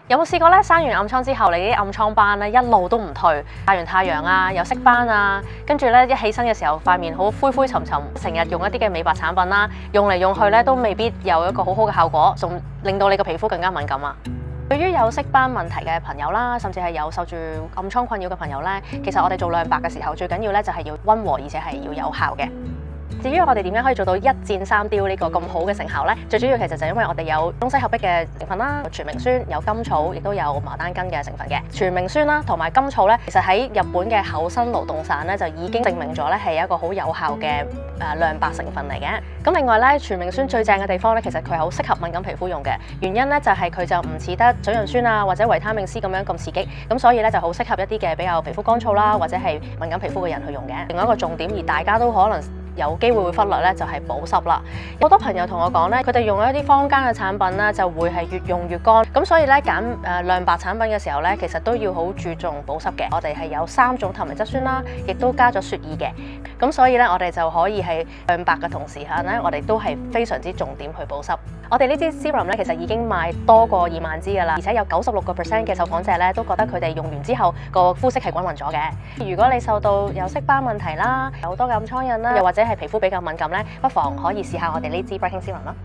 有冇試過咧？生完暗瘡之後，你啲暗瘡斑咧一路都唔退，曬完太陽啊，又色斑啊，跟住咧一起身嘅時候，塊面好灰灰沉沉，成日用一啲嘅美白產品啦，用嚟用去咧都未必有一個好好嘅效果，仲令到你個皮膚更加敏感啊！對於有色斑問題嘅朋友啦，甚至係有受住暗瘡困擾嘅朋友咧，其實我哋做亮白嘅時候，最緊要咧就係要溫和，而且係要有效嘅。至於我哋點樣可以做到一箭三雕呢個咁好嘅成效呢？最主要其實就因為我哋有中西合璧嘅成分啦，有傳明酸、有甘草，亦都有牡丹根嘅成分嘅。傳明酸啦同埋甘草咧，其實喺日本嘅厚生勞動省咧就已經證明咗咧係一個好有效嘅亮白成分嚟嘅。咁另外咧，傳明酸最正嘅地方咧，其實佢係好適合敏感皮膚用嘅。原因咧就係佢就唔似得水楊酸啊或者維他命 C 咁樣咁刺激，咁所以咧就好適合一啲嘅比較皮膚乾燥啦或者係敏感皮膚嘅人去用嘅。另外一個重點，而大家都可能有機會會忽略咧，就係保濕啦。好多朋友同我講咧，佢哋用一啲坊間嘅產品咧，就會係越用越乾。咁所以咧揀亮白產品嘅時候咧，其實都要好注重保濕嘅。我哋係有3種透明質酸啦，亦都加咗雪耳嘅。咁所以咧，我哋就可以係亮白嘅同時間咧，我哋都係非常之重點去保濕。我哋呢支 serum 咧，其實已經賣多過2萬支㗎啦，而且有96% 嘅受訪者咧都覺得佢哋用完之後個膚色係均勻咗嘅。如果你受到有色斑問題啦，有好多暗瘡印啦，又或者係皮膚比較敏感咧，不妨可以試下我哋呢支 Breaking Serum 啦。